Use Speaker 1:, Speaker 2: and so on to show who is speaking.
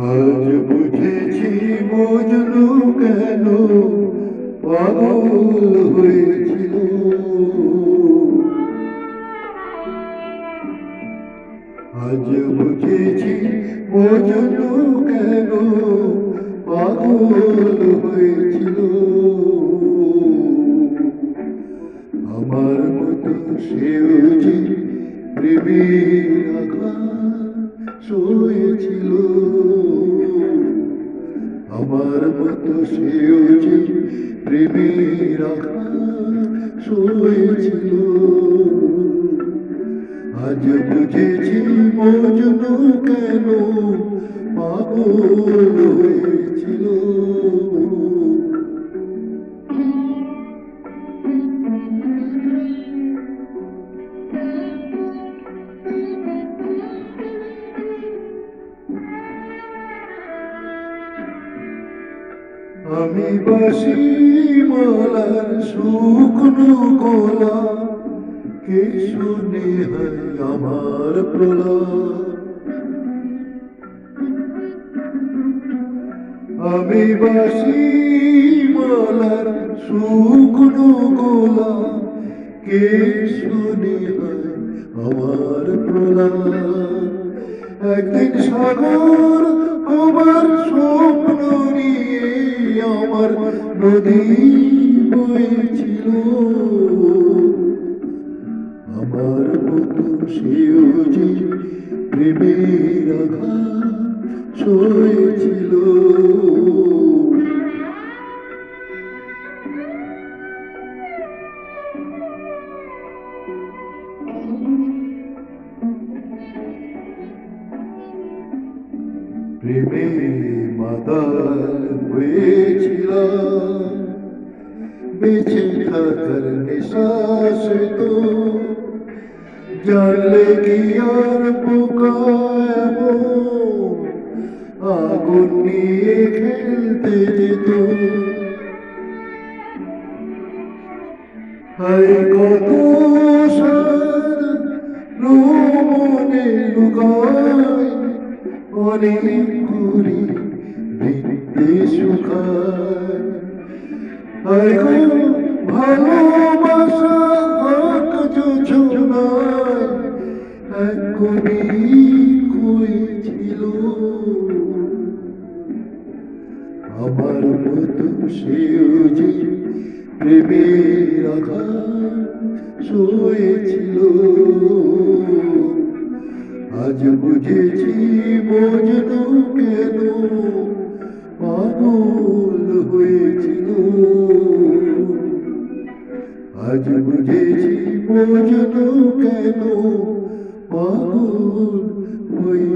Speaker 1: আজ বুঝেছি মজনু কেন পাগল হয়েছিল। আজ বুঝেছি মজনু কেন পাগল হয়েছিল। আমার মতো সেও যে প্রেমের আঘাত সয়েছিল। আমার মতো সেও যে প্রেমের আঘাত সয়েছিল। আজ বুঝেছি মজনু কেন পাগল হয়েছিল। আমি বাসি মালার শুকনো গলা, কে শুনে হয় আমার প্রলাপ। আমি বাসি মালার শুকনো গলা, কে শুনে হয় আমার প্রলাপ। একদিন সাগর আমার স্বপ্ন নিয়ে আমার নদী বইছিল। আমার মতো সেও যে প্রেমের আঘাত সয়েছিল। প্রেমে মাতাল হয়েছিলাম, বেঁচে থাকার নিঃশ্বাস তো জানলে কি আর পোকাব আগুন নিয়ে খেলতে যেত। হায় কত সার মনে লুকায়, অনেক করি বৃত্তে শুকায়। হায় গো ভালোবাসা হাক যোজনায় এক কবি কইছিল। আমার মতো সেও যে প্রেমের আঘাত সয়েছিল। আজ বুঝেছি মজনু কেন পাগল হয়েছিল। আজ বুঝেছি মজনু কেন পাগল হয়েছিল।